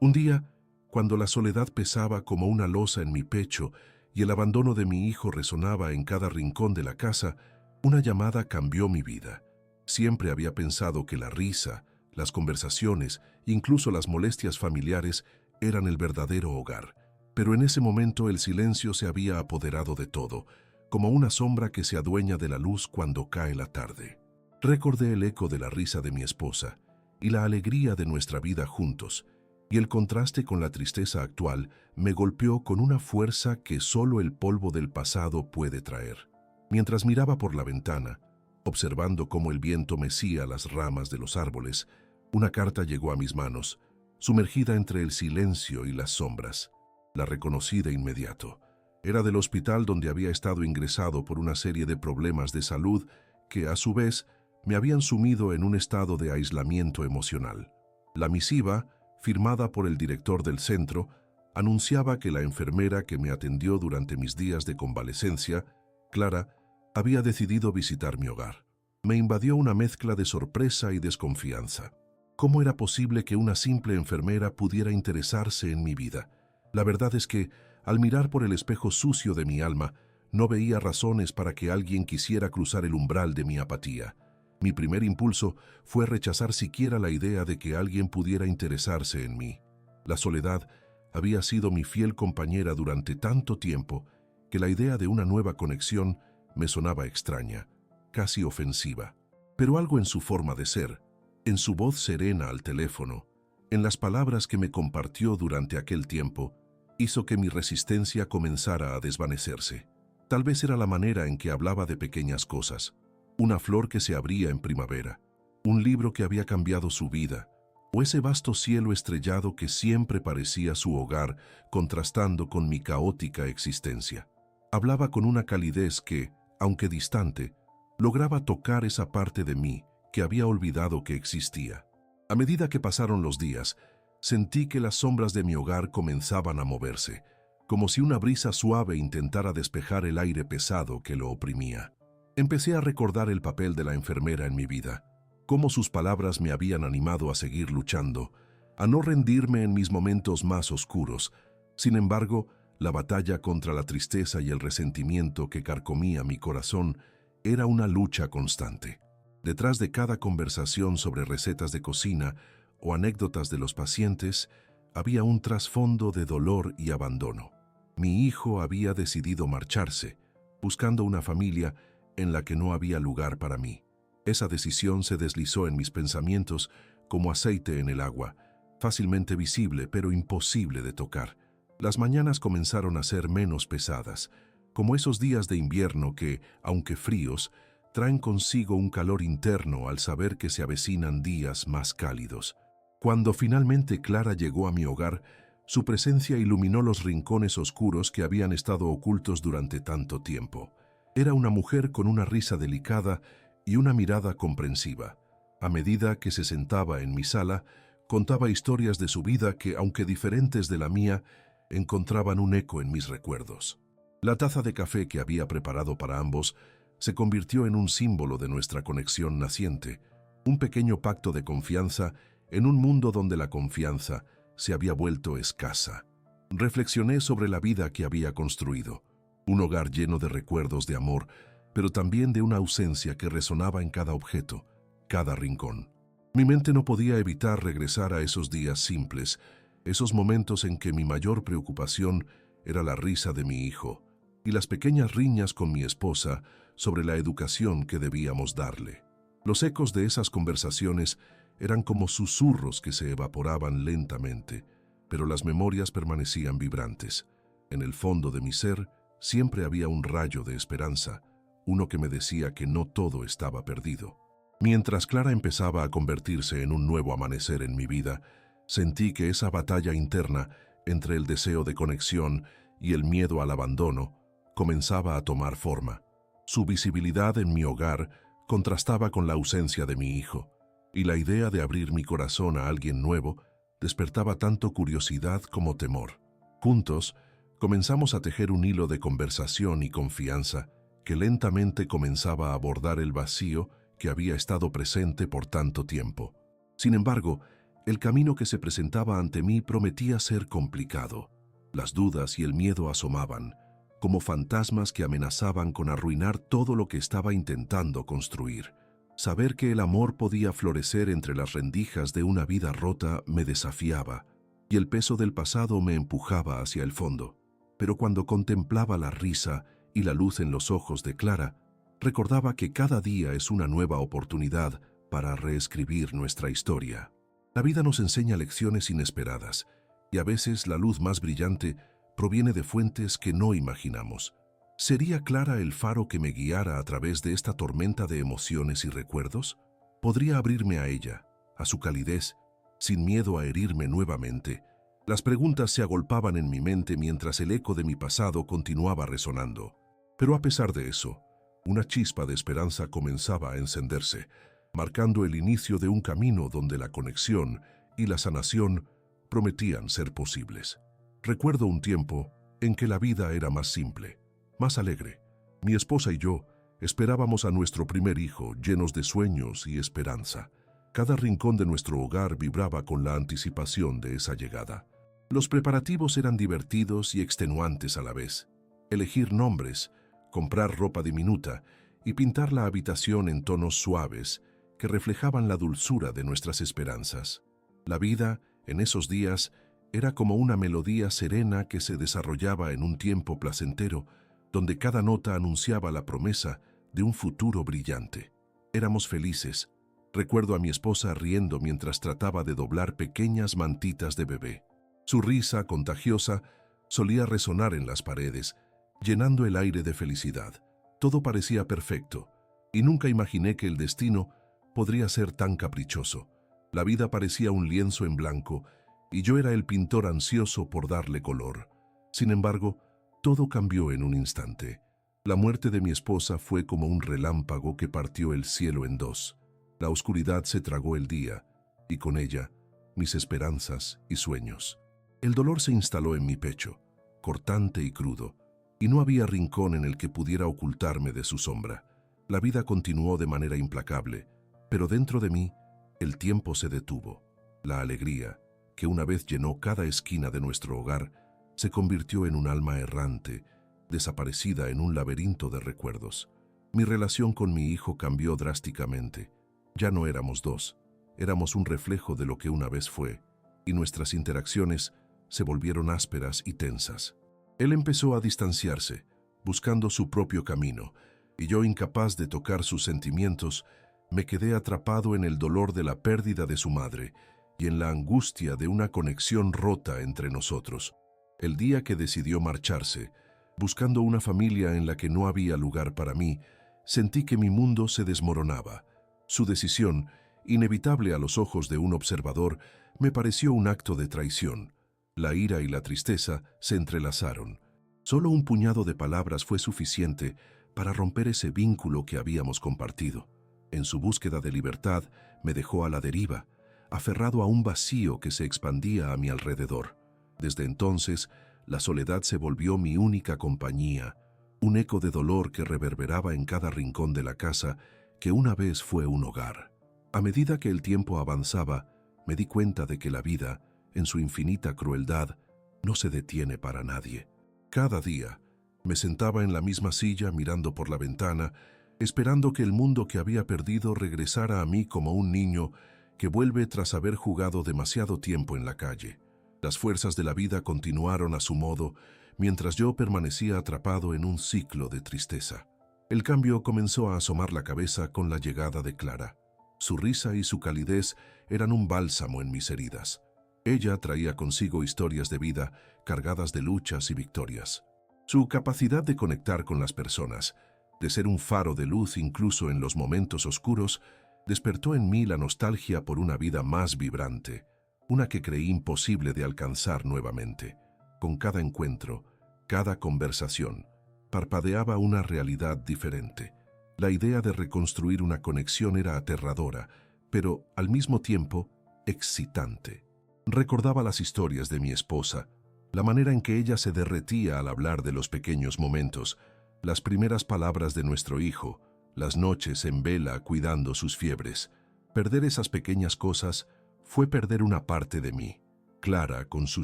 Un día, cuando la soledad pesaba como una losa en mi pecho y el abandono de mi hijo resonaba en cada rincón de la casa, una llamada cambió mi vida. Siempre había pensado que la risa, las conversaciones, incluso las molestias familiares eran el verdadero hogar. Pero en ese momento el silencio se había apoderado de todo, como una sombra que se adueña de la luz cuando cae la tarde. Recordé el eco de la risa de mi esposa y la alegría de nuestra vida juntos, y el contraste con la tristeza actual me golpeó con una fuerza que solo el polvo del pasado puede traer. Mientras miraba por la ventana, observando cómo el viento mecía las ramas de los árboles, una carta llegó a mis manos, sumergida entre el silencio y las sombras. La reconocí de inmediato. Era del hospital donde había estado ingresado por una serie de problemas de salud que, a su vez, me habían sumido en un estado de aislamiento emocional. La misiva, firmada por el director del centro, anunciaba que la enfermera que me atendió durante mis días de convalecencia, Clara, había decidido visitar mi hogar. Me invadió una mezcla de sorpresa y desconfianza. ¿Cómo era posible que una simple enfermera pudiera interesarse en mi vida? La verdad es que, al mirar por el espejo sucio de mi alma, no veía razones para que alguien quisiera cruzar el umbral de mi apatía. Mi primer impulso fue rechazar siquiera la idea de que alguien pudiera interesarse en mí. La soledad había sido mi fiel compañera durante tanto tiempo que la idea de una nueva conexión me sonaba extraña, casi ofensiva. Pero algo en su forma de ser, en su voz serena al teléfono, en las palabras que me compartió durante aquel tiempo, hizo que mi resistencia comenzara a desvanecerse. Tal vez era la manera en que hablaba de pequeñas cosas, una flor que se abría en primavera, un libro que había cambiado su vida, o ese vasto cielo estrellado que siempre parecía su hogar, contrastando con mi caótica existencia. Hablaba con una calidez que, aunque distante, lograba tocar esa parte de mí que había olvidado que existía. A medida que pasaron los días, sentí que las sombras de mi hogar comenzaban a moverse, como si una brisa suave intentara despejar el aire pesado que lo oprimía. Empecé a recordar el papel de la enfermera en mi vida, cómo sus palabras me habían animado a seguir luchando, a no rendirme en mis momentos más oscuros. Sin embargo, la batalla contra la tristeza y el resentimiento que carcomía mi corazón era una lucha constante. Detrás de cada conversación sobre recetas de cocina o anécdotas de los pacientes, había un trasfondo de dolor y abandono. Mi hijo había decidido marcharse, buscando una familia en la que no había lugar para mí. Esa decisión se deslizó en mis pensamientos como aceite en el agua, fácilmente visible pero imposible de tocar. Las mañanas comenzaron a ser menos pesadas, como esos días de invierno que, aunque fríos, traen consigo un calor interno al saber que se avecinan días más cálidos. Cuando finalmente Clara llegó a mi hogar, su presencia iluminó los rincones oscuros que habían estado ocultos durante tanto tiempo. Era una mujer con una risa delicada y una mirada comprensiva. A medida que se sentaba en mi sala, contaba historias de su vida que, aunque diferentes de la mía, encontraban un eco en mis recuerdos. La taza de café que había preparado para ambos se convirtió en un símbolo de nuestra conexión naciente, un pequeño pacto de confianza en un mundo donde la confianza se había vuelto escasa. Reflexioné sobre la vida que había construido, un hogar lleno de recuerdos de amor, pero también de una ausencia que resonaba en cada objeto, cada rincón. Mi mente no podía evitar regresar a esos días simples, esos momentos en que mi mayor preocupación era la risa de mi hijo y las pequeñas riñas con mi esposa sobre la educación que debíamos darle. Los ecos de esas conversaciones eran como susurros que se evaporaban lentamente, pero las memorias permanecían vibrantes. En el fondo de mi ser siempre había un rayo de esperanza, uno que me decía que no todo estaba perdido. Mientras Clara empezaba a convertirse en un nuevo amanecer en mi vida, sentí que esa batalla interna entre el deseo de conexión y el miedo al abandono comenzaba a tomar forma. Su visibilidad en mi hogar contrastaba con la ausencia de mi hijo, y la idea de abrir mi corazón a alguien nuevo despertaba tanto curiosidad como temor. Juntos, comenzamos a tejer un hilo de conversación y confianza que lentamente comenzaba a abordar el vacío que había estado presente por tanto tiempo. Sin embargo, El camino que se presentaba ante mí prometía ser complicado. Las dudas y el miedo asomaban, como fantasmas que amenazaban con arruinar todo lo que estaba intentando construir. Saber que el amor podía florecer entre las rendijas de una vida rota me desafiaba, y el peso del pasado me empujaba hacia el fondo. Pero cuando contemplaba la risa y la luz en los ojos de Clara, recordaba que cada día es una nueva oportunidad para reescribir nuestra historia. La vida nos enseña lecciones inesperadas, y a veces la luz más brillante proviene de fuentes que no imaginamos. ¿Sería Clara el faro que me guiara a través de esta tormenta de emociones y recuerdos? ¿Podría abrirme a ella, a su calidez, sin miedo a herirme nuevamente? Las preguntas se agolpaban en mi mente mientras el eco de mi pasado continuaba resonando. Pero a pesar de eso, una chispa de esperanza comenzaba a encenderse, marcando el inicio de un camino donde la conexión y la sanación prometían ser posibles. Recuerdo un tiempo en que la vida era más simple, más alegre. Mi esposa y yo esperábamos a nuestro primer hijo llenos de sueños y esperanza. Cada rincón de nuestro hogar vibraba con la anticipación de esa llegada. Los preparativos eran divertidos y extenuantes a la vez. Elegir nombres, comprar ropa diminuta y pintar la habitación en tonos suaves que reflejaban la dulzura de nuestras esperanzas. La vida, en esos días, era como una melodía serena que se desarrollaba en un tiempo placentero, donde cada nota anunciaba la promesa de un futuro brillante. Éramos felices. Recuerdo a mi esposa riendo mientras trataba de doblar pequeñas mantitas de bebé. Su risa contagiosa solía resonar en las paredes, llenando el aire de felicidad. Todo parecía perfecto, y nunca imaginé que el destino podría ser tan caprichoso. La vida parecía un lienzo en blanco, y yo era el pintor ansioso por darle color. Sin embargo, todo cambió en un instante. La muerte de mi esposa fue como un relámpago que partió el cielo en dos. La oscuridad se tragó el día, y con ella, mis esperanzas y sueños. El dolor se instaló en mi pecho, cortante y crudo, y no había rincón en el que pudiera ocultarme de su sombra. La vida continuó de manera implacable, pero dentro de mí, el tiempo se detuvo. La alegría, que una vez llenó cada esquina de nuestro hogar, se convirtió en un alma errante, desaparecida en un laberinto de recuerdos. Mi relación con mi hijo cambió drásticamente. Ya no éramos dos, éramos un reflejo de lo que una vez fue, y nuestras interacciones se volvieron ásperas y tensas. Él empezó a distanciarse, buscando su propio camino, y yo, incapaz de tocar sus sentimientos, me quedé atrapado en el dolor de la pérdida de su madre y en la angustia de una conexión rota entre nosotros. El día que decidió marcharse, buscando una familia en la que no había lugar para mí, sentí que mi mundo se desmoronaba. Su decisión, inevitable a los ojos de un observador, me pareció un acto de traición. La ira y la tristeza se entrelazaron. Solo un puñado de palabras fue suficiente para romper ese vínculo que habíamos compartido. En su búsqueda de libertad, me dejó a la deriva, aferrado a un vacío que se expandía a mi alrededor. Desde entonces, la soledad se volvió mi única compañía, un eco de dolor que reverberaba en cada rincón de la casa que una vez fue un hogar. A medida que el tiempo avanzaba, me di cuenta de que la vida, en su infinita crueldad, no se detiene para nadie. Cada día, me sentaba en la misma silla mirando por la ventana, esperando que el mundo que había perdido regresara a mí como un niño que vuelve tras haber jugado demasiado tiempo en la calle. Las fuerzas de la vida continuaron a su modo, mientras yo permanecía atrapado en un ciclo de tristeza. El cambio comenzó a asomar la cabeza con la llegada de Clara. Su risa y su calidez eran un bálsamo en mis heridas. Ella traía consigo historias de vida cargadas de luchas y victorias. Su capacidad de conectar con las personas, de ser un faro de luz incluso en los momentos oscuros, despertó en mí la nostalgia por una vida más vibrante, una que creí imposible de alcanzar nuevamente. Con cada encuentro, cada conversación, parpadeaba una realidad diferente. La idea de reconstruir una conexión era aterradora, pero al mismo tiempo excitante. Recordaba las historias de mi esposa, la manera en que ella se derretía al hablar de los pequeños momentos, las primeras palabras de nuestro hijo, las noches en vela cuidando sus fiebres. Perder esas pequeñas cosas fue perder una parte de mí. Clara, con su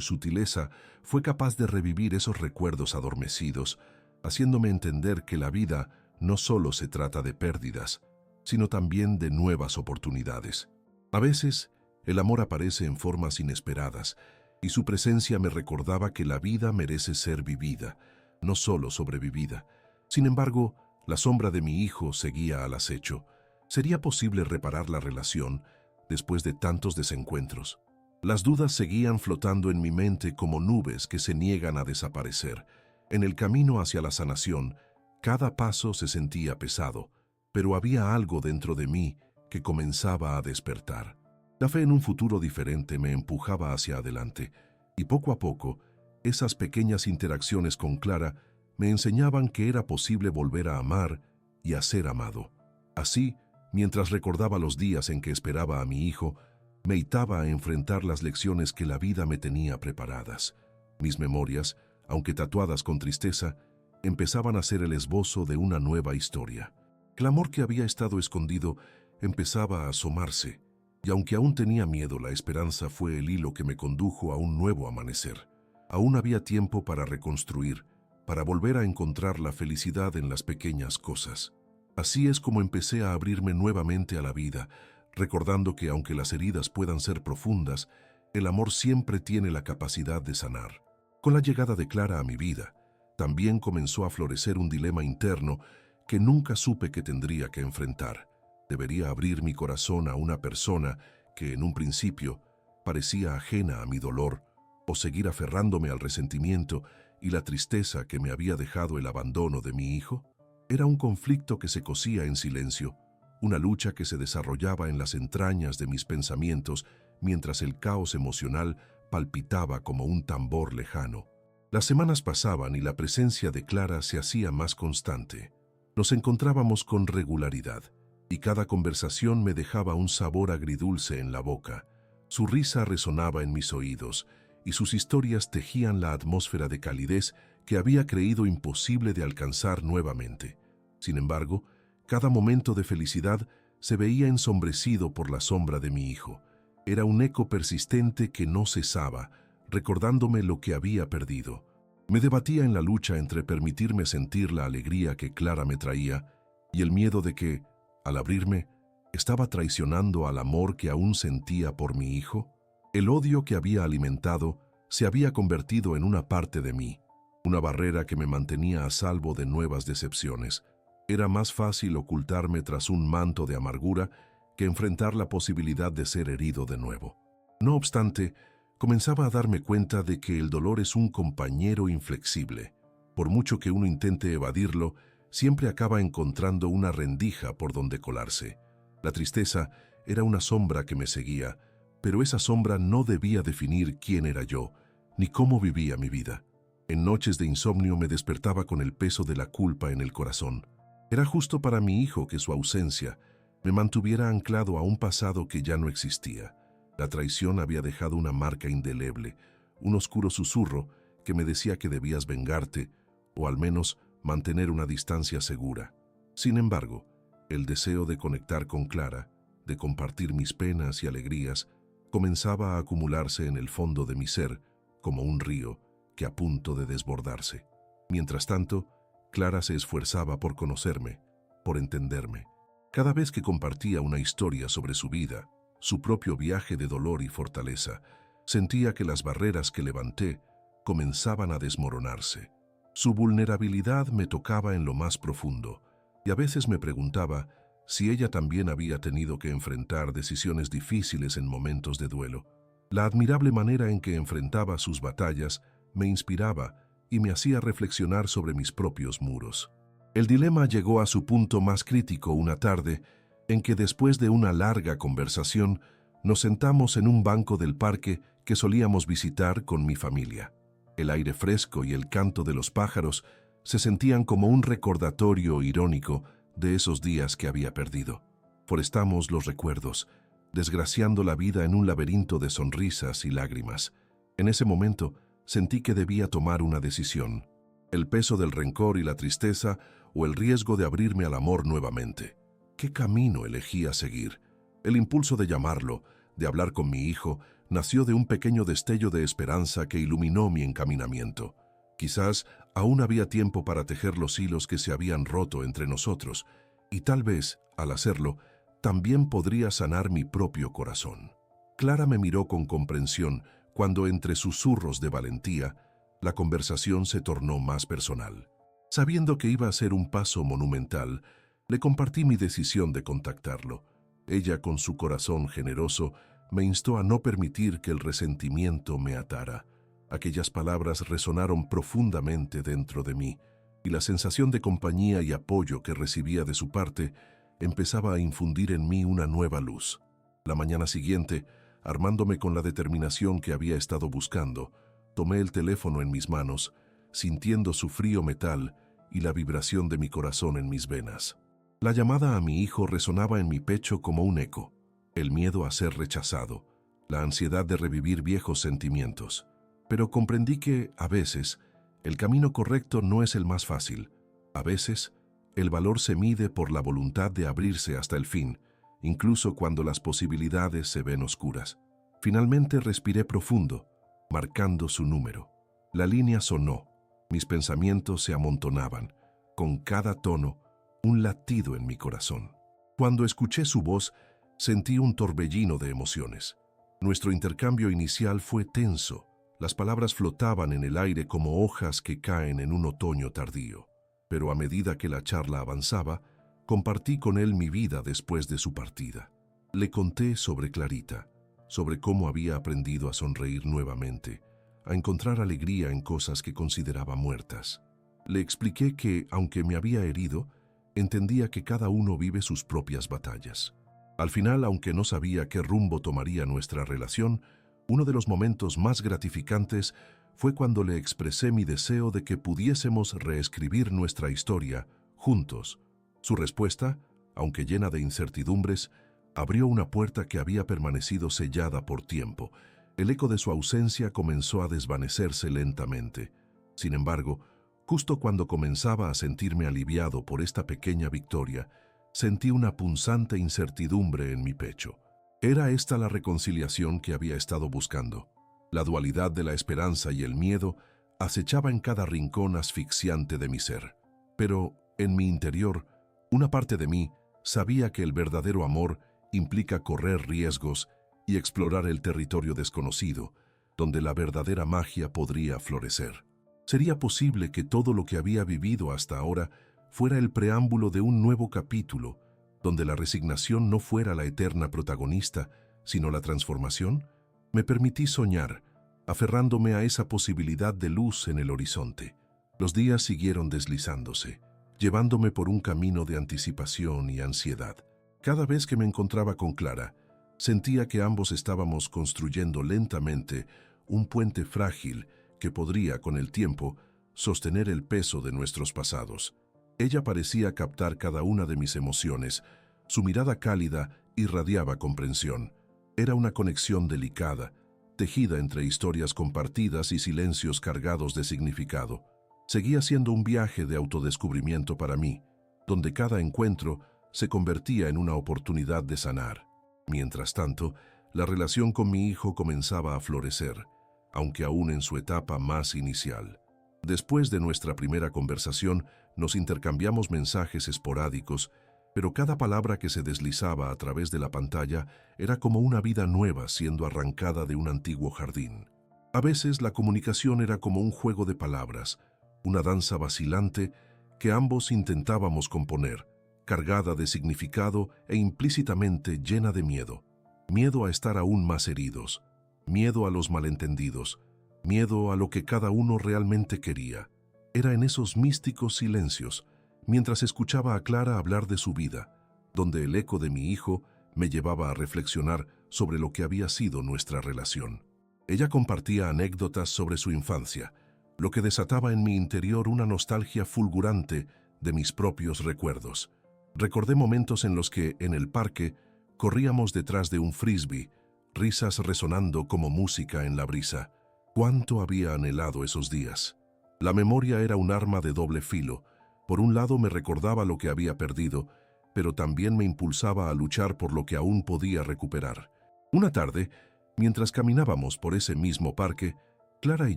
sutileza, fue capaz de revivir esos recuerdos adormecidos, haciéndome entender que la vida no solo se trata de pérdidas, sino también de nuevas oportunidades. A veces, el amor aparece en formas inesperadas, y su presencia me recordaba que la vida merece ser vivida, no solo sobrevivida. Sin embargo, la sombra de mi hijo seguía al acecho. ¿Sería posible reparar la relación después de tantos desencuentros? Las dudas seguían flotando en mi mente como nubes que se niegan a desaparecer. En el camino hacia la sanación, cada paso se sentía pesado, pero había algo dentro de mí que comenzaba a despertar. La fe en un futuro diferente me empujaba hacia adelante, y poco a poco, esas pequeñas interacciones con Clara me enseñaban que era posible volver a amar y a ser amado. Así, mientras recordaba los días en que esperaba a mi hijo, me hitaba a enfrentar las lecciones que la vida me tenía preparadas. Mis memorias, aunque tatuadas con tristeza, empezaban a ser el esbozo de una nueva historia. El amor que había estado escondido empezaba a asomarse, y aunque aún tenía miedo, la esperanza fue el hilo que me condujo a un nuevo amanecer. Aún había tiempo para reconstruir, para volver a encontrar la felicidad en las pequeñas cosas. Así es como empecé a abrirme nuevamente a la vida, recordando que aunque las heridas puedan ser profundas, el amor siempre tiene la capacidad de sanar. Con la llegada de Clara a mi vida, también comenzó a florecer un dilema interno que nunca supe que tendría que enfrentar. ¿Debería abrir mi corazón a una persona que en un principio parecía ajena a mi dolor, o seguir aferrándome al resentimiento y la tristeza que me había dejado el abandono de mi hijo? Era un conflicto que se cosía en silencio, una lucha que se desarrollaba en las entrañas de mis pensamientos mientras el caos emocional palpitaba como un tambor lejano. Las semanas pasaban y la presencia de Clara se hacía más constante. Nos encontrábamos con regularidad, y cada conversación me dejaba un sabor agridulce en la boca. Su risa resonaba en mis oídos, y sus historias tejían la atmósfera de calidez que había creído imposible de alcanzar nuevamente. Sin embargo, cada momento de felicidad se veía ensombrecido por la sombra de mi hijo. Era un eco persistente que no cesaba, recordándome lo que había perdido. Me debatía en la lucha entre permitirme sentir la alegría que Clara me traía y el miedo de que, al abrirme, estaba traicionando al amor que aún sentía por mi hijo. El odio que había alimentado se había convertido en una parte de mí, una barrera que me mantenía a salvo de nuevas decepciones. Era más fácil ocultarme tras un manto de amargura que enfrentar la posibilidad de ser herido de nuevo. No obstante, comenzaba a darme cuenta de que el dolor es un compañero inflexible. Por mucho que uno intente evadirlo, siempre acaba encontrando una rendija por donde colarse. La tristeza era una sombra que me seguía, pero esa sombra no debía definir quién era yo, ni cómo vivía mi vida. En noches de insomnio me despertaba con el peso de la culpa en el corazón. Era justo para mi hijo que su ausencia me mantuviera anclado a un pasado que ya no existía. La traición había dejado una marca indeleble, un oscuro susurro que me decía que debías vengarte, o al menos mantener una distancia segura. Sin embargo, el deseo de conectar con Clara, de compartir mis penas y alegrías, comenzaba a acumularse en el fondo de mi ser, como un río que a punto de desbordarse. Mientras tanto, Clara se esforzaba por conocerme, por entenderme. Cada vez que compartía una historia sobre su vida, su propio viaje de dolor y fortaleza, sentía que las barreras que levanté comenzaban a desmoronarse. Su vulnerabilidad me tocaba en lo más profundo, y a veces me preguntaba si ella también había tenido que enfrentar decisiones difíciles en momentos de duelo. La admirable manera en que enfrentaba sus batallas me inspiraba y me hacía reflexionar sobre mis propios muros. El dilema llegó a su punto más crítico una tarde en que, después de una larga conversación, nos sentamos en un banco del parque que solíamos visitar con mi familia. El aire fresco y el canto de los pájaros se sentían como un recordatorio irónico de esos días que había perdido. Forestamos los recuerdos, desgraciando la vida en un laberinto de sonrisas y lágrimas. En ese momento, sentí que debía tomar una decisión: el peso del rencor y la tristeza o el riesgo de abrirme al amor nuevamente. ¿Qué camino elegía seguir? El impulso de llamarlo, de hablar con mi hijo nació de un pequeño destello de esperanza que iluminó mi encaminamiento. Quizás aún había tiempo para tejer los hilos que se habían roto entre nosotros, y tal vez, al hacerlo, también podría sanar mi propio corazón. Clara me miró con comprensión cuando, entre susurros de valentía, la conversación se tornó más personal. Sabiendo que iba a ser un paso monumental, le compartí mi decisión de contactarlo. Ella, con su corazón generoso, me instó a no permitir que el resentimiento me atara. Aquellas palabras resonaron profundamente dentro de mí, y la sensación de compañía y apoyo que recibía de su parte empezaba a infundir en mí una nueva luz. La mañana siguiente, armándome con la determinación que había estado buscando, tomé el teléfono en mis manos, sintiendo su frío metal y la vibración de mi corazón en mis venas. La llamada a mi hijo resonaba en mi pecho como un eco, el miedo a ser rechazado, la ansiedad de revivir viejos sentimientos. Pero comprendí que, a veces, el camino correcto no es el más fácil. A veces, el valor se mide por la voluntad de abrirse hasta el fin, incluso cuando las posibilidades se ven oscuras. Finalmente respiré profundo, marcando su número. La línea sonó. Mis pensamientos se amontonaban. Con cada tono, un latido en mi corazón. Cuando escuché su voz, sentí un torbellino de emociones. Nuestro intercambio inicial fue tenso. Las palabras flotaban en el aire como hojas que caen en un otoño tardío. Pero a medida que la charla avanzaba, compartí con él mi vida después de su partida. Le conté sobre Clarita, sobre cómo había aprendido a sonreír nuevamente, a encontrar alegría en cosas que consideraba muertas. Le expliqué que, aunque me había herido, entendía que cada uno vive sus propias batallas. Al final, aunque no sabía qué rumbo tomaría nuestra relación, uno de los momentos más gratificantes fue cuando le expresé mi deseo de que pudiésemos reescribir nuestra historia juntos. Su respuesta, aunque llena de incertidumbres, abrió una puerta que había permanecido sellada por tiempo. El eco de su ausencia comenzó a desvanecerse lentamente. Sin embargo, justo cuando comenzaba a sentirme aliviado por esta pequeña victoria, sentí una punzante incertidumbre en mi pecho. ¿Era esta la reconciliación que había estado buscando? La dualidad de la esperanza y el miedo acechaba en cada rincón asfixiante de mi ser. Pero, en mi interior, una parte de mí sabía que el verdadero amor implica correr riesgos y explorar el territorio desconocido, donde la verdadera magia podría florecer. ¿Sería posible que todo lo que había vivido hasta ahora fuera el preámbulo de un nuevo capítulo, donde la resignación no fuera la eterna protagonista, sino la transformación? Me permití soñar, aferrándome a esa posibilidad de luz en el horizonte. Los días siguieron deslizándose, llevándome por un camino de anticipación y ansiedad. Cada vez que me encontraba con Clara, sentía que ambos estábamos construyendo lentamente un puente frágil que podría, con el tiempo, sostener el peso de nuestros pasados. Ella parecía captar cada una de mis emociones. Su mirada cálida irradiaba comprensión. Era una conexión delicada, tejida entre historias compartidas y silencios cargados de significado. Seguía siendo un viaje de autodescubrimiento para mí, donde cada encuentro se convertía en una oportunidad de sanar. Mientras tanto, la relación con mi hijo comenzaba a florecer, aunque aún en su etapa más inicial. Después de nuestra primera conversación, nos intercambiamos mensajes esporádicos, pero cada palabra que se deslizaba a través de la pantalla era como una vida nueva siendo arrancada de un antiguo jardín. A veces la comunicación era como un juego de palabras, una danza vacilante que ambos intentábamos componer, cargada de significado e implícitamente llena de miedo. Miedo a estar aún más heridos, miedo a los malentendidos, miedo a lo que cada uno realmente quería. Era en esos místicos silencios, mientras escuchaba a Clara hablar de su vida, donde el eco de mi hijo me llevaba a reflexionar sobre lo que había sido nuestra relación. Ella compartía anécdotas sobre su infancia, lo que desataba en mi interior una nostalgia fulgurante de mis propios recuerdos. Recordé momentos en los que, en el parque, corríamos detrás de un frisbee, risas resonando como música en la brisa. ¿Cuánto había anhelado esos días? La memoria era un arma de doble filo. Por un lado me recordaba lo que había perdido, pero también me impulsaba a luchar por lo que aún podía recuperar. Una tarde, mientras caminábamos por ese mismo parque, Clara y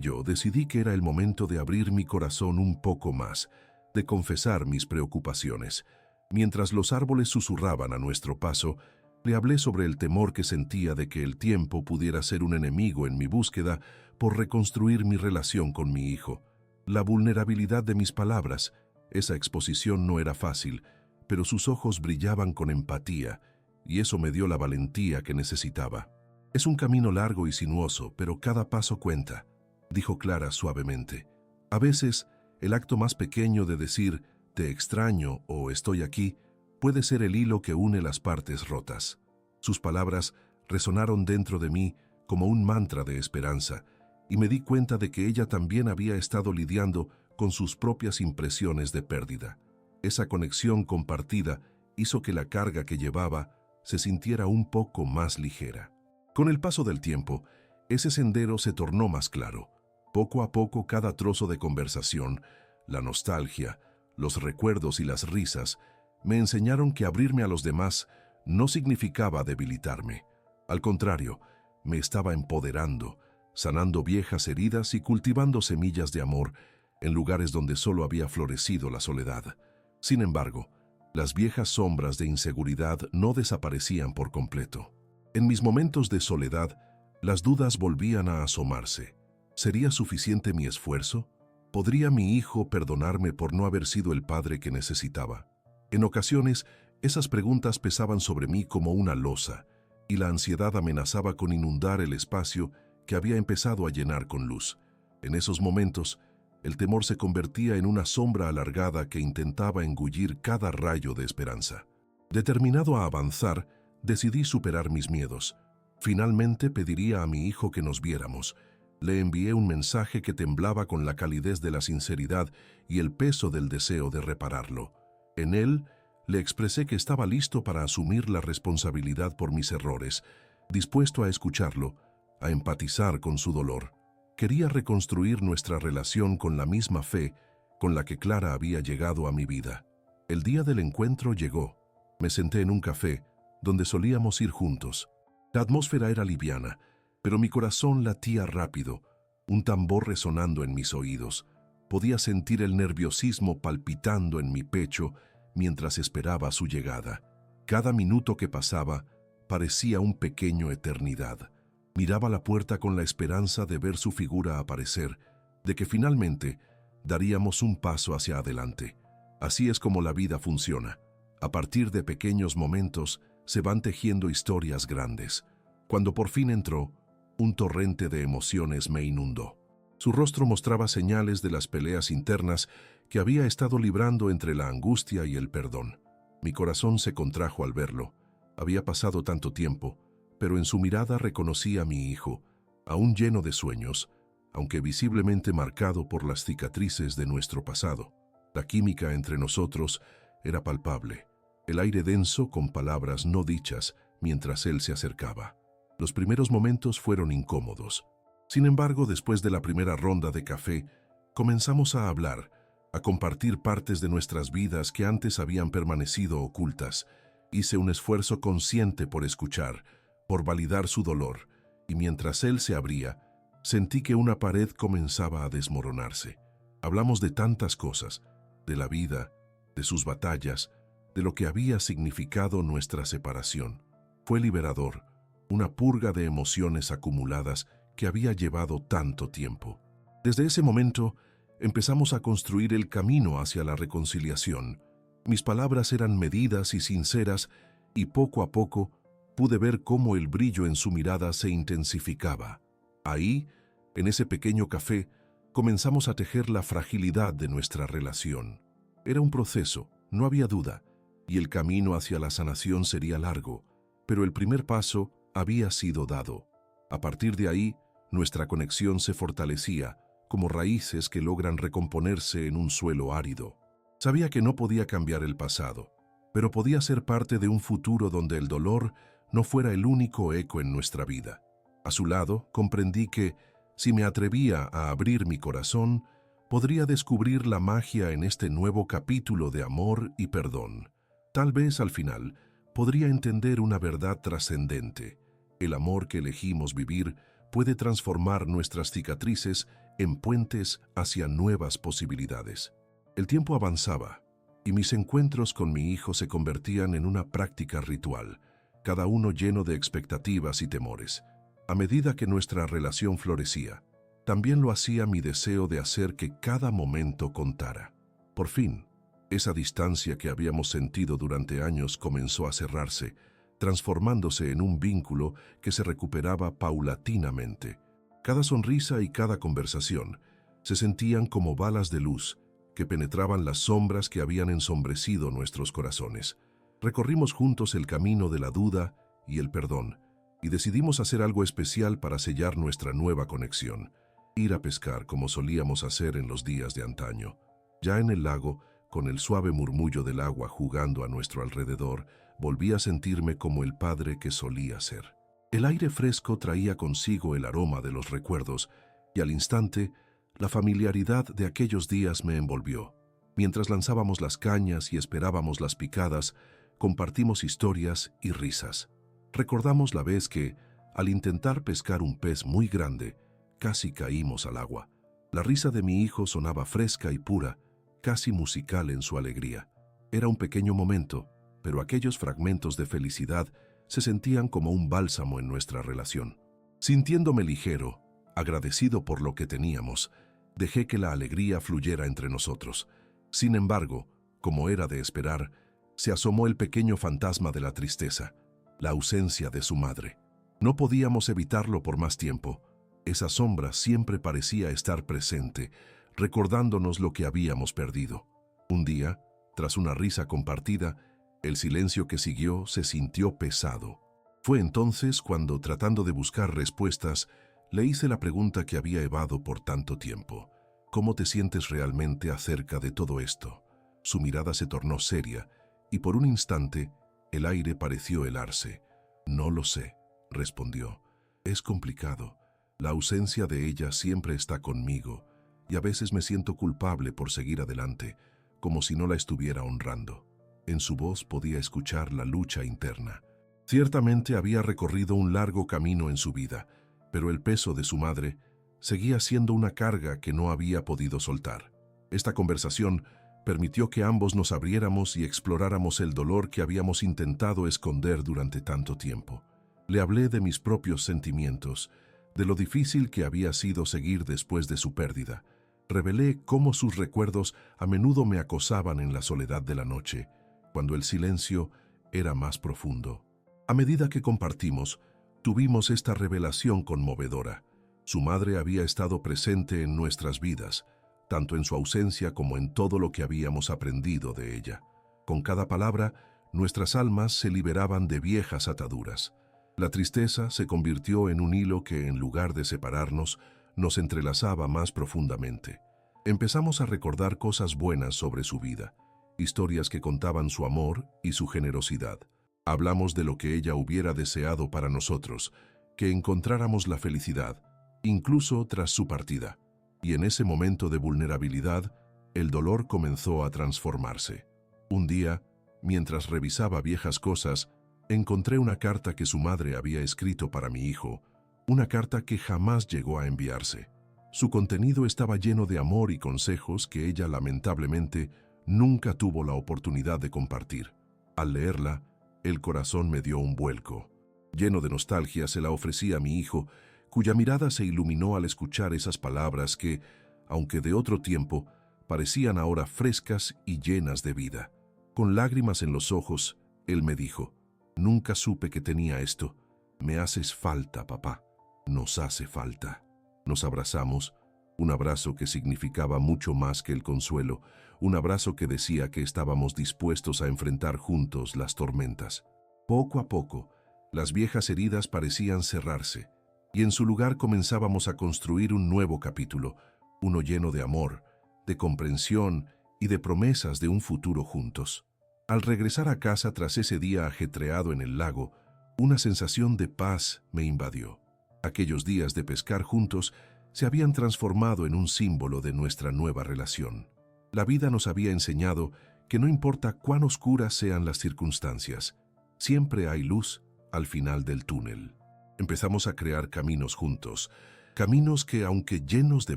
yo decidí que era el momento de abrir mi corazón un poco más, de confesar mis preocupaciones. Mientras los árboles susurraban a nuestro paso, le hablé sobre el temor que sentía de que el tiempo pudiera ser un enemigo en mi búsqueda por reconstruir mi relación con mi hijo. La vulnerabilidad de mis palabras, esa exposición no era fácil, pero sus ojos brillaban con empatía, y eso me dio la valentía que necesitaba. Es un camino largo y sinuoso, pero cada paso cuenta, dijo Clara suavemente. A veces, el acto más pequeño de decir «te extraño» o «estoy aquí» puede ser el hilo que une las partes rotas. Sus palabras resonaron dentro de mí como un mantra de esperanza, y me di cuenta de que ella también había estado lidiando con sus propias impresiones de pérdida. Esa conexión compartida hizo que la carga que llevaba se sintiera un poco más ligera. Con el paso del tiempo, ese sendero se tornó más claro. Poco a poco, cada trozo de conversación, la nostalgia, los recuerdos y las risas, me enseñaron que abrirme a los demás no significaba debilitarme. Al contrario, me estaba empoderando, sanando viejas heridas y cultivando semillas de amor en lugares donde solo había florecido la soledad. Sin embargo, las viejas sombras de inseguridad no desaparecían por completo. En mis momentos de soledad, las dudas volvían a asomarse. ¿Sería suficiente mi esfuerzo? ¿Podría mi hijo perdonarme por no haber sido el padre que necesitaba? En ocasiones, esas preguntas pesaban sobre mí como una losa, y la ansiedad amenazaba con inundar el espacio que había empezado a llenar con luz. En esos momentos, el temor se convertía en una sombra alargada que intentaba engullir cada rayo de esperanza. Determinado a avanzar, decidí superar mis miedos. Finalmente pediría a mi hijo que nos viéramos. Le envié un mensaje que temblaba con la calidez de la sinceridad y el peso del deseo de repararlo. En él, le expresé que estaba listo para asumir la responsabilidad por mis errores, dispuesto a escucharlo, a empatizar con su dolor. Quería reconstruir nuestra relación con la misma fe con la que Clara había llegado a mi vida. El día del encuentro llegó. Me senté en un café, donde solíamos ir juntos. La atmósfera era liviana, pero mi corazón latía rápido, un tambor resonando en mis oídos. Podía sentir el nerviosismo palpitando en mi pecho mientras esperaba su llegada. Cada minuto que pasaba parecía un pequeño eternidad. Miraba la puerta con la esperanza de ver su figura aparecer, de que finalmente daríamos un paso hacia adelante. Así es como la vida funciona. A partir de pequeños momentos se van tejiendo historias grandes. Cuando por fin entró, un torrente de emociones me inundó. Su rostro mostraba señales de las peleas internas que había estado librando entre la angustia y el perdón. Mi corazón se contrajo al verlo. Había pasado tanto tiempo, pero en su mirada reconocí a mi hijo, aún lleno de sueños, aunque visiblemente marcado por las cicatrices de nuestro pasado. La química entre nosotros era palpable, el aire denso con palabras no dichas mientras él se acercaba. Los primeros momentos fueron incómodos. Sin embargo, después de la primera ronda de café, comenzamos a hablar, a compartir partes de nuestras vidas que antes habían permanecido ocultas. Hice un esfuerzo consciente por escuchar, por validar su dolor, y mientras él se abría, sentí que una pared comenzaba a desmoronarse. Hablamos de tantas cosas, de la vida, de sus batallas, de lo que había significado nuestra separación. Fue liberador, una purga de emociones acumuladas que había llevado tanto tiempo. Desde ese momento, empezamos a construir el camino hacia la reconciliación. Mis palabras eran medidas y sinceras, y poco a poco pude ver cómo el brillo en su mirada se intensificaba. Ahí, en ese pequeño café, comenzamos a tejer la fragilidad de nuestra relación. Era un proceso, no había duda, y el camino hacia la sanación sería largo, pero el primer paso había sido dado. A partir de ahí, nuestra conexión se fortalecía, como raíces que logran recomponerse en un suelo árido. Sabía que no podía cambiar el pasado, pero podía ser parte de un futuro donde el dolor no fuera el único eco en nuestra vida. A su lado, comprendí que, si me atrevía a abrir mi corazón, podría descubrir la magia en este nuevo capítulo de amor y perdón. Tal vez, al final, podría entender una verdad trascendente. El amor que elegimos vivir puede transformar nuestras cicatrices en puentes hacia nuevas posibilidades. El tiempo avanzaba y mis encuentros con mi hijo se convertían en una práctica ritual, cada uno lleno de expectativas y temores. A medida que nuestra relación florecía, también lo hacía mi deseo de hacer que cada momento contara. Por fin, esa distancia que habíamos sentido durante años comenzó a cerrarse, transformándose en un vínculo que se recuperaba paulatinamente. Cada sonrisa y cada conversación se sentían como balas de luz que penetraban las sombras que habían ensombrecido nuestros corazones. Recorrimos juntos el camino de la duda y el perdón, y decidimos hacer algo especial para sellar nuestra nueva conexión: ir a pescar como solíamos hacer en los días de antaño. Ya en el lago, con el suave murmullo del agua jugando a nuestro alrededor, volví a sentirme como el padre que solía ser. El aire fresco traía consigo el aroma de los recuerdos, y al instante, la familiaridad de aquellos días me envolvió. Mientras lanzábamos las cañas y esperábamos las picadas, compartimos historias y risas. Recordamos la vez que, al intentar pescar un pez muy grande, casi caímos al agua. La risa de mi hijo sonaba fresca y pura, casi musical en su alegría. Era un pequeño momento, pero aquellos fragmentos de felicidad se sentían como un bálsamo en nuestra relación. Sintiéndome ligero, agradecido por lo que teníamos, dejé que la alegría fluyera entre nosotros. Sin embargo, como era de esperar, se asomó el pequeño fantasma de la tristeza, la ausencia de su madre. No podíamos evitarlo por más tiempo. Esa sombra siempre parecía estar presente, recordándonos lo que habíamos perdido. Un día, tras una risa compartida, el silencio que siguió se sintió pesado. Fue entonces cuando, tratando de buscar respuestas, le hice la pregunta que había evado por tanto tiempo: ¿cómo te sientes realmente acerca de todo esto? Su mirada se tornó seria, y por un instante el aire pareció helarse. No lo sé, respondió. Es complicado. La ausencia de ella siempre está conmigo, y a veces me siento culpable por seguir adelante, como si no la estuviera honrando. En su voz podía escuchar la lucha interna. Ciertamente había recorrido un largo camino en su vida, pero el peso de su madre seguía siendo una carga que no había podido soltar. Esta conversación permitió que ambos nos abriéramos y exploráramos el dolor que habíamos intentado esconder durante tanto tiempo. Le hablé de mis propios sentimientos, de lo difícil que había sido seguir después de su pérdida. Revelé cómo sus recuerdos a menudo me acosaban en la soledad de la noche, cuando el silencio era más profundo. A medida que compartimos, tuvimos esta revelación conmovedora. Su madre había estado presente en nuestras vidas, tanto en su ausencia como en todo lo que habíamos aprendido de ella. Con cada palabra, nuestras almas se liberaban de viejas ataduras. La tristeza se convirtió en un hilo que, en lugar de separarnos, nos entrelazaba más profundamente. Empezamos a recordar cosas buenas sobre su vida, historias que contaban su amor y su generosidad. Hablamos de lo que ella hubiera deseado para nosotros, que encontráramos la felicidad, incluso tras su partida. Y en ese momento de vulnerabilidad, el dolor comenzó a transformarse. Un día, mientras revisaba viejas cosas, encontré una carta que su madre había escrito para mi hijo, una carta que jamás llegó a enviarse. Su contenido estaba lleno de amor y consejos que ella lamentablemente nunca tuvo la oportunidad de compartir. Al leerla, el corazón me dio un vuelco. Lleno de nostalgia se la ofrecí a mi hijo, cuya mirada se iluminó al escuchar esas palabras que, aunque de otro tiempo, parecían ahora frescas y llenas de vida. Con lágrimas en los ojos, él me dijo: «Nunca supe que tenía esto. Me haces falta, papá. Nos hace falta». Nos abrazamos, un abrazo que significaba mucho más que el consuelo, un abrazo que decía que estábamos dispuestos a enfrentar juntos las tormentas. Poco a poco, las viejas heridas parecían cerrarse, y en su lugar comenzábamos a construir un nuevo capítulo, uno lleno de amor, de comprensión y de promesas de un futuro juntos. Al regresar a casa tras ese día ajetreado en el lago, una sensación de paz me invadió. Aquellos días de pescar juntos se habían transformado en un símbolo de nuestra nueva relación. La vida nos había enseñado que no importa cuán oscuras sean las circunstancias, siempre hay luz al final del túnel. Empezamos a crear caminos juntos, caminos que, aunque llenos de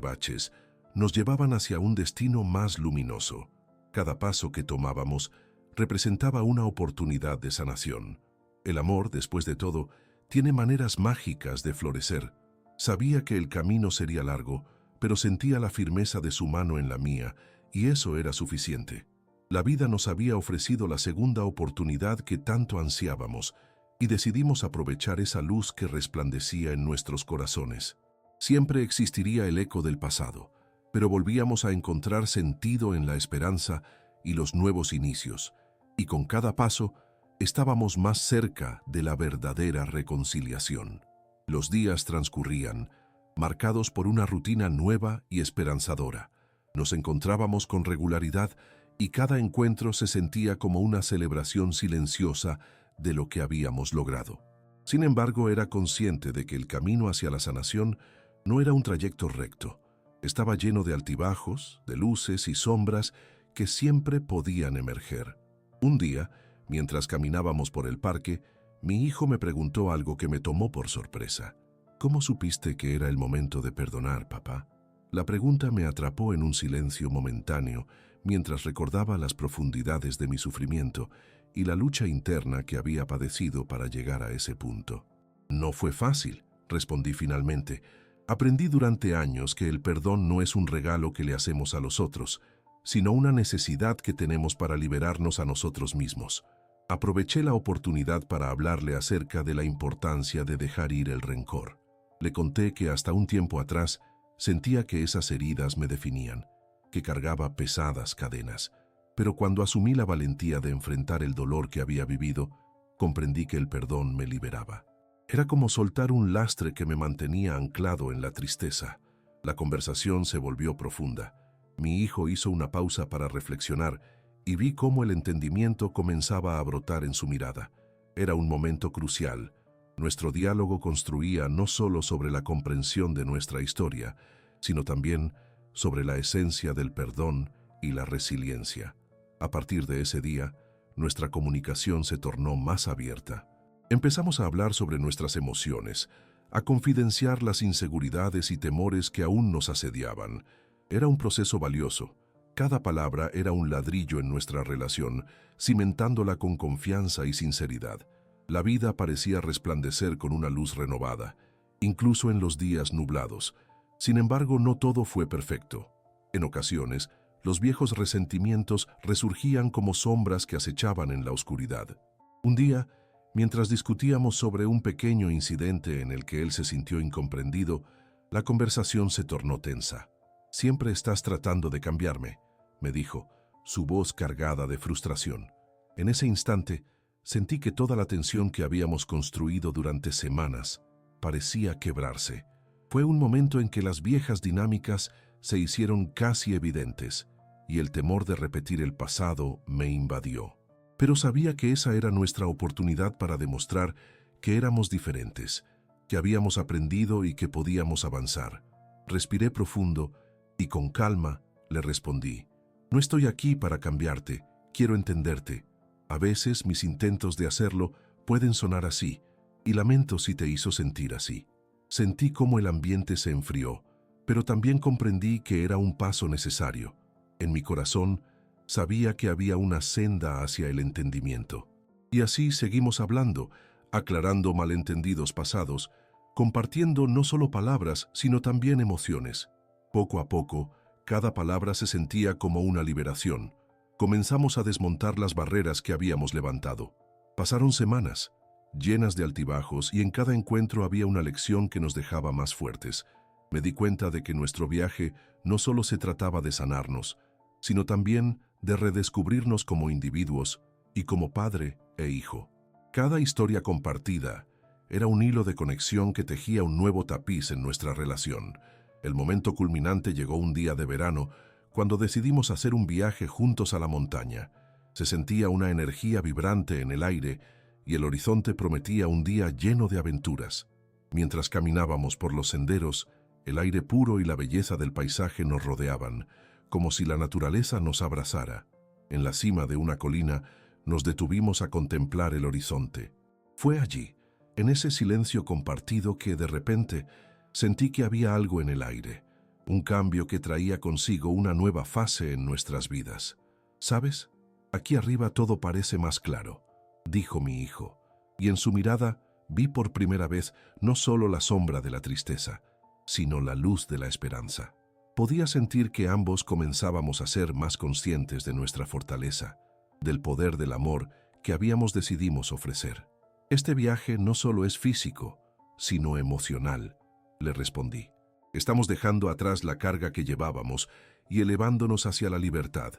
baches, nos llevaban hacia un destino más luminoso. Cada paso que tomábamos representaba una oportunidad de sanación. El amor, después de todo, tiene maneras mágicas de florecer. Sabía que el camino sería largo, pero sentía la firmeza de su mano en la mía, y eso era suficiente. La vida nos había ofrecido la segunda oportunidad que tanto ansiábamos, y decidimos aprovechar esa luz que resplandecía en nuestros corazones. Siempre existiría el eco del pasado, pero volvíamos a encontrar sentido en la esperanza y los nuevos inicios, y con cada paso estábamos más cerca de la verdadera reconciliación. Los días transcurrían, marcados por una rutina nueva y esperanzadora. Nos encontrábamos con regularidad y cada encuentro se sentía como una celebración silenciosa de lo que habíamos logrado. Sin embargo, era consciente de que el camino hacia la sanación no era un trayecto recto. Estaba lleno de altibajos, de luces y sombras que siempre podían emerger. Un día, mientras caminábamos por el parque, mi hijo me preguntó algo que me tomó por sorpresa. ¿Cómo supiste que era el momento de perdonar, papá? La pregunta me atrapó en un silencio momentáneo mientras recordaba las profundidades de mi sufrimiento y la lucha interna que había padecido para llegar a ese punto. No fue fácil, respondí finalmente. Aprendí durante años que el perdón no es un regalo que le hacemos a los otros, sino una necesidad que tenemos para liberarnos a nosotros mismos. Aproveché la oportunidad para hablarle acerca de la importancia de dejar ir el rencor. Le conté que hasta un tiempo atrás sentía que esas heridas me definían, que cargaba pesadas cadenas. Pero cuando asumí la valentía de enfrentar el dolor que había vivido, comprendí que el perdón me liberaba. Era como soltar un lastre que me mantenía anclado en la tristeza. La conversación se volvió profunda. Mi hijo hizo una pausa para reflexionar y vi cómo el entendimiento comenzaba a brotar en su mirada. Era un momento crucial. Nuestro diálogo construía no solo sobre la comprensión de nuestra historia, sino también sobre la esencia del perdón y la resiliencia. A partir de ese día, nuestra comunicación se tornó más abierta. Empezamos a hablar sobre nuestras emociones, a confidenciar las inseguridades y temores que aún nos asediaban. Era un proceso valioso. Cada palabra era un ladrillo en nuestra relación, cimentándola con confianza y sinceridad. La vida parecía resplandecer con una luz renovada, incluso en los días nublados. Sin embargo, no todo fue perfecto. En ocasiones, los viejos resentimientos resurgían como sombras que acechaban en la oscuridad. Un día, mientras discutíamos sobre un pequeño incidente en el que él se sintió incomprendido, la conversación se tornó tensa. «Siempre estás tratando de cambiarme», me dijo, su voz cargada de frustración. En ese instante, sentí que toda la tensión que habíamos construido durante semanas parecía quebrarse. Fue un momento en que las viejas dinámicas se hicieron casi evidentes, y el temor de repetir el pasado me invadió. Pero sabía que esa era nuestra oportunidad para demostrar que éramos diferentes, que habíamos aprendido y que podíamos avanzar. Respiré profundo y con calma le respondí: «No estoy aquí para cambiarte, quiero entenderte. A veces mis intentos de hacerlo pueden sonar así, y lamento si te hizo sentir así». Sentí cómo el ambiente se enfrió, pero también comprendí que era un paso necesario. En mi corazón sabía que había una senda hacia el entendimiento. Y así seguimos hablando, aclarando malentendidos pasados, compartiendo no solo palabras, sino también emociones. Poco a poco, cada palabra se sentía como una liberación. Comenzamos a desmontar las barreras que habíamos levantado. Pasaron semanas, llenas de altibajos, y en cada encuentro había una lección que nos dejaba más fuertes. Me di cuenta de que nuestro viaje no solo se trataba de sanarnos, sino también de redescubrirnos como individuos y como padre e hijo. Cada historia compartida era un hilo de conexión que tejía un nuevo tapiz en nuestra relación. El momento culminante llegó un día de verano, cuando decidimos hacer un viaje juntos a la montaña. Se sentía una energía vibrante en el aire y el horizonte prometía un día lleno de aventuras. Mientras caminábamos por los senderos, el aire puro y la belleza del paisaje nos rodeaban, como si la naturaleza nos abrazara. En la cima de una colina nos detuvimos a contemplar el horizonte. Fue allí, en ese silencio compartido que de repente sentí que había algo en el aire, un cambio que traía consigo una nueva fase en nuestras vidas. ¿Sabes? Aquí arriba todo parece más claro, dijo mi hijo, y en su mirada vi por primera vez no solo la sombra de la tristeza, sino la luz de la esperanza. Podía sentir que ambos comenzábamos a ser más conscientes de nuestra fortaleza, del poder del amor que habíamos decidido ofrecer. Este viaje no solo es físico, sino emocional, le respondí. Estamos dejando atrás la carga que llevábamos y elevándonos hacia la libertad.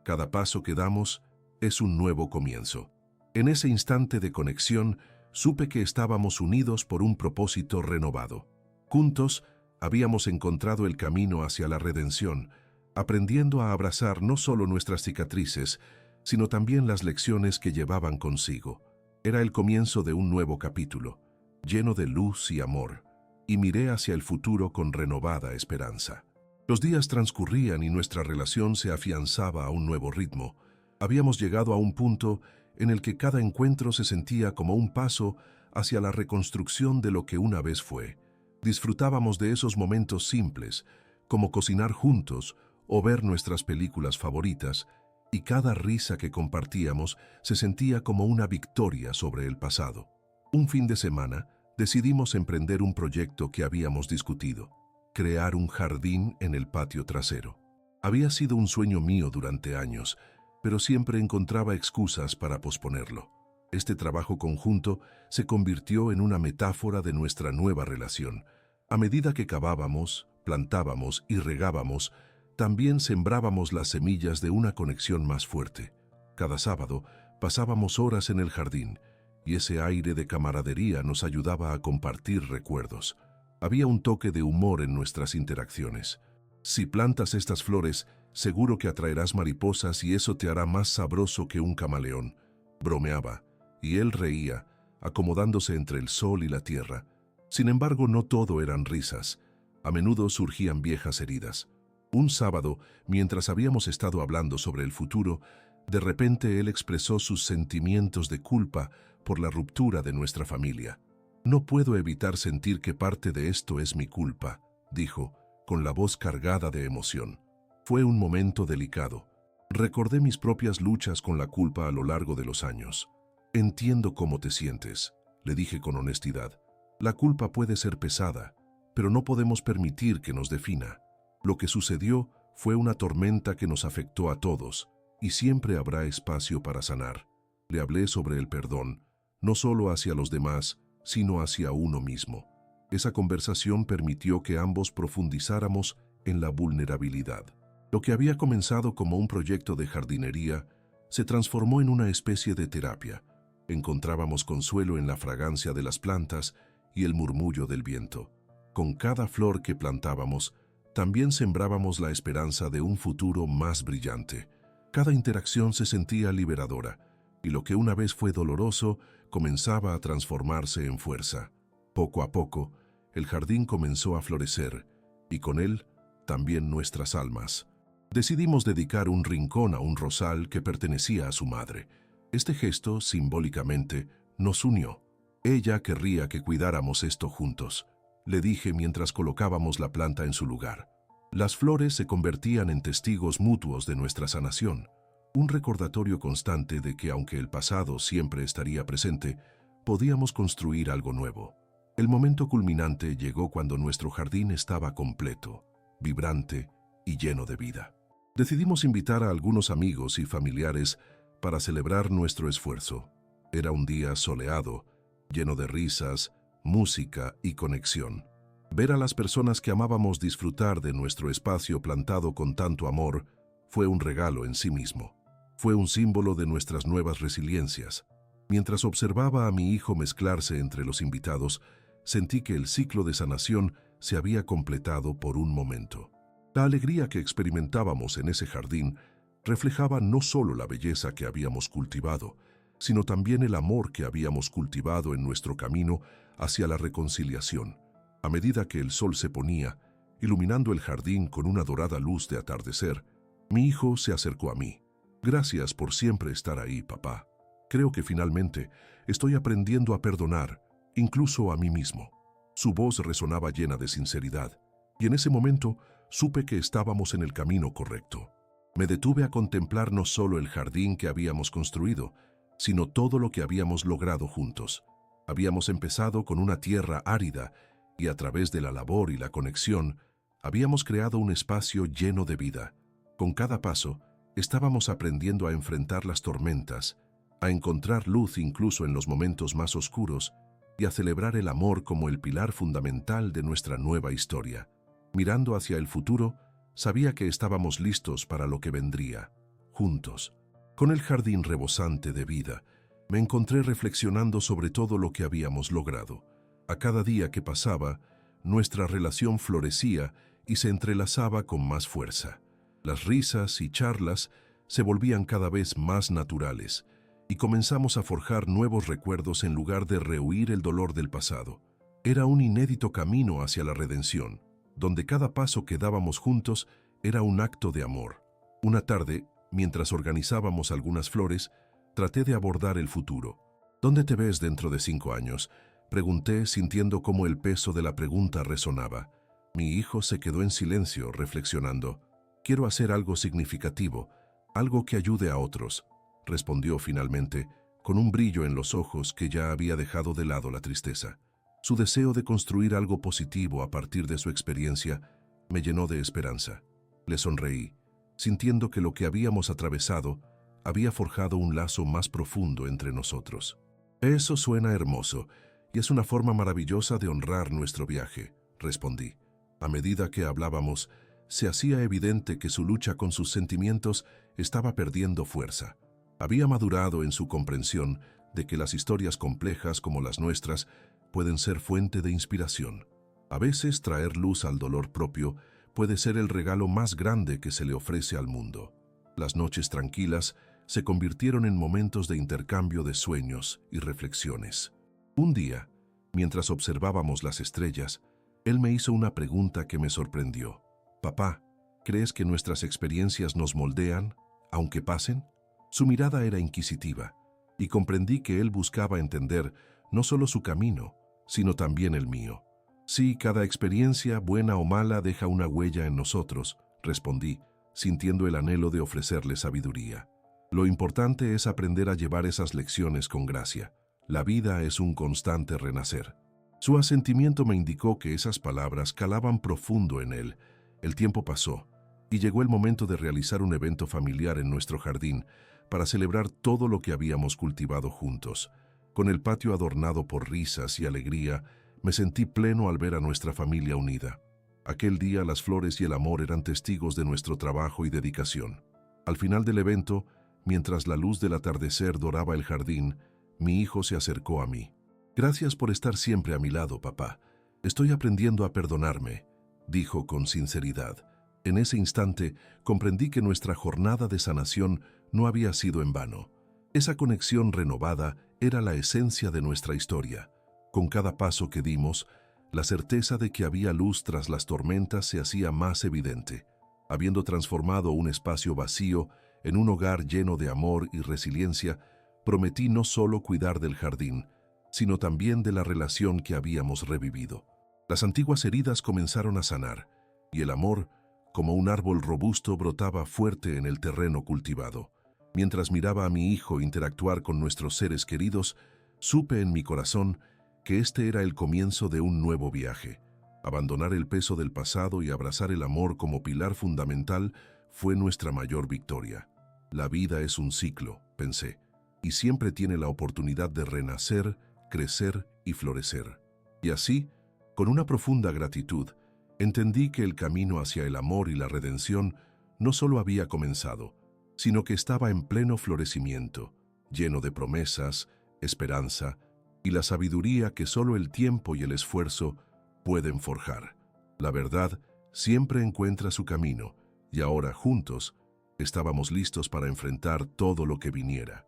Cada paso que damos es un nuevo comienzo. En ese instante de conexión, supe que estábamos unidos por un propósito renovado. Juntos, habíamos encontrado el camino hacia la redención, aprendiendo a abrazar no solo nuestras cicatrices, sino también las lecciones que llevaban consigo. Era el comienzo de un nuevo capítulo, lleno de luz y amor, y miré hacia el futuro con renovada esperanza. Los días transcurrían y nuestra relación se afianzaba a un nuevo ritmo. Habíamos llegado a un punto en el que cada encuentro se sentía como un paso hacia la reconstrucción de lo que una vez fue. Disfrutábamos de esos momentos simples, como cocinar juntos o ver nuestras películas favoritas, y cada risa que compartíamos se sentía como una victoria sobre el pasado. Un fin de semana, decidimos emprender un proyecto que habíamos discutido: crear un jardín en el patio trasero. Había sido un sueño mío durante años, pero siempre encontraba excusas para posponerlo. Este trabajo conjunto se convirtió en una metáfora de nuestra nueva relación. A medida que cavábamos, plantábamos y regábamos, también sembrábamos las semillas de una conexión más fuerte. Cada sábado pasábamos horas en el jardín, y ese aire de camaradería nos ayudaba a compartir recuerdos. Había un toque de humor en nuestras interacciones. Si plantas estas flores, seguro que atraerás mariposas y eso te hará más sabroso que un camaleón, bromeaba, y él reía, acomodándose entre el sol y la tierra. Sin embargo, no todo eran risas. A menudo surgían viejas heridas. Un sábado, mientras habíamos estado hablando sobre el futuro, de repente él expresó sus sentimientos de culpa por la ruptura de nuestra familia. «No puedo evitar sentir que parte de esto es mi culpa», dijo, con la voz cargada de emoción. Fue un momento delicado. Recordé mis propias luchas con la culpa a lo largo de los años. «Entiendo cómo te sientes», le dije con honestidad. «La culpa puede ser pesada, pero no podemos permitir que nos defina. Lo que sucedió fue una tormenta que nos afectó a todos, y siempre habrá espacio para sanar». Le hablé sobre el perdón, no solo hacia los demás, sino hacia uno mismo. Esa conversación permitió que ambos profundizáramos en la vulnerabilidad. Lo que había comenzado como un proyecto de jardinería se transformó en una especie de terapia. Encontrábamos consuelo en la fragancia de las plantas y el murmullo del viento. Con cada flor que plantábamos, también sembrábamos la esperanza de un futuro más brillante. Cada interacción se sentía liberadora, y lo que una vez fue doloroso comenzaba a transformarse en fuerza. Poco a poco, el jardín comenzó a florecer, y con él también nuestras almas. Decidimos dedicar un rincón a un rosal que pertenecía a su madre. Este gesto, simbólicamente, nos unió. Ella querría que cuidáramos esto juntos, le dije mientras colocábamos la planta en su lugar. Las flores se convertían en testigos mutuos de nuestra sanación, un recordatorio constante de que aunque el pasado siempre estaría presente, podíamos construir algo nuevo. El momento culminante llegó cuando nuestro jardín estaba completo, vibrante y lleno de vida. Decidimos invitar a algunos amigos y familiares para celebrar nuestro esfuerzo. Era un día soleado, lleno de risas, música y conexión. Ver a las personas que amábamos disfrutar de nuestro espacio plantado con tanto amor fue un regalo en sí mismo. Fue un símbolo de nuestras nuevas resiliencias. Mientras observaba a mi hijo mezclarse entre los invitados, sentí que el ciclo de sanación se había completado por un momento. La alegría que experimentábamos en ese jardín reflejaba no solo la belleza que habíamos cultivado, sino también el amor que habíamos cultivado en nuestro camino hacia la reconciliación. A medida que el sol se ponía, iluminando el jardín con una dorada luz de atardecer, mi hijo se acercó a mí. «Gracias por siempre estar ahí, papá. Creo que finalmente estoy aprendiendo a perdonar incluso a mí mismo. Su voz resonaba llena de sinceridad, y en ese momento supe que estábamos en el camino correcto. Me detuve a contemplar no solo el jardín que habíamos construido, sino todo lo que habíamos logrado juntos. Habíamos empezado con una tierra árida y a través de la labor y la conexión, habíamos creado un espacio lleno de vida. Con cada paso, estábamos aprendiendo a enfrentar las tormentas, a encontrar luz incluso en los momentos más oscuros y a celebrar el amor como el pilar fundamental de nuestra nueva historia. Mirando hacia el futuro, sabía que estábamos listos para lo que vendría, juntos. Con el jardín rebosante de vida, me encontré reflexionando sobre todo lo que habíamos logrado. A cada día que pasaba, nuestra relación florecía y se entrelazaba con más fuerza. Las risas y charlas se volvían cada vez más naturales y comenzamos a forjar nuevos recuerdos en lugar de rehuir el dolor del pasado. Era un inédito camino hacia la redención, donde cada paso que dábamos juntos era un acto de amor. Una tarde, mientras organizábamos algunas flores, traté de abordar el futuro. ¿Dónde te ves dentro de 5 años? Pregunté, sintiendo cómo el peso de la pregunta resonaba. Mi hijo se quedó en silencio, reflexionando. Quiero hacer algo significativo, algo que ayude a otros, respondió finalmente, con un brillo en los ojos que ya había dejado de lado la tristeza. Su deseo de construir algo positivo a partir de su experiencia me llenó de esperanza. Le sonreí, sintiendo que lo que habíamos atravesado había forjado un lazo más profundo entre nosotros. Eso suena hermoso y es una forma maravillosa de honrar nuestro viaje, respondí. A medida que hablábamos, se hacía evidente que su lucha con sus sentimientos estaba perdiendo fuerza. Había madurado en su comprensión de que las historias complejas como las nuestras pueden ser fuente de inspiración. A veces traer luz al dolor propio puede ser el regalo más grande que se le ofrece al mundo. Las noches tranquilas se convirtieron en momentos de intercambio de sueños y reflexiones. Un día, mientras observábamos las estrellas, él me hizo una pregunta que me sorprendió. «Papá, ¿crees que nuestras experiencias nos moldean, aunque pasen?» Su mirada era inquisitiva, y comprendí que él buscaba entender no solo su camino, sino también el mío. «Sí, cada experiencia, buena o mala, deja una huella en nosotros», respondí, sintiendo el anhelo de ofrecerle sabiduría. «Lo importante es aprender a llevar esas lecciones con gracia. La vida es un constante renacer». Su asentimiento me indicó que esas palabras calaban profundo en él. El tiempo pasó, y llegó el momento de realizar un evento familiar en nuestro jardín para celebrar todo lo que habíamos cultivado juntos. Con el patio adornado por risas y alegría, me sentí pleno al ver a nuestra familia unida. Aquel día las flores y el amor eran testigos de nuestro trabajo y dedicación. Al final del evento, mientras la luz del atardecer doraba el jardín, mi hijo se acercó a mí. «Gracias por estar siempre a mi lado, papá. Estoy aprendiendo a perdonarme», dijo con sinceridad. En ese instante comprendí que nuestra jornada de sanación no había sido en vano. Esa conexión renovada era la esencia de nuestra historia. Con cada paso que dimos, la certeza de que había luz tras las tormentas se hacía más evidente. Habiendo transformado un espacio vacío en un hogar lleno de amor y resiliencia, prometí no solo cuidar del jardín, sino también de la relación que habíamos revivido. Las antiguas heridas comenzaron a sanar, y el amor, como un árbol robusto, brotaba fuerte en el terreno cultivado. Mientras miraba a mi hijo interactuar con nuestros seres queridos, supe en mi corazón que este era el comienzo de un nuevo viaje. Abandonar el peso del pasado y abrazar el amor como pilar fundamental fue nuestra mayor victoria. La vida es un ciclo, pensé, y siempre tiene la oportunidad de renacer, crecer y florecer. Y así, con una profunda gratitud, entendí que el camino hacia el amor y la redención no solo había comenzado, sino que estaba en pleno florecimiento, lleno de promesas, esperanza y la sabiduría que solo el tiempo y el esfuerzo pueden forjar. La verdad siempre encuentra su camino, y ahora juntos estábamos listos para enfrentar todo lo que viniera.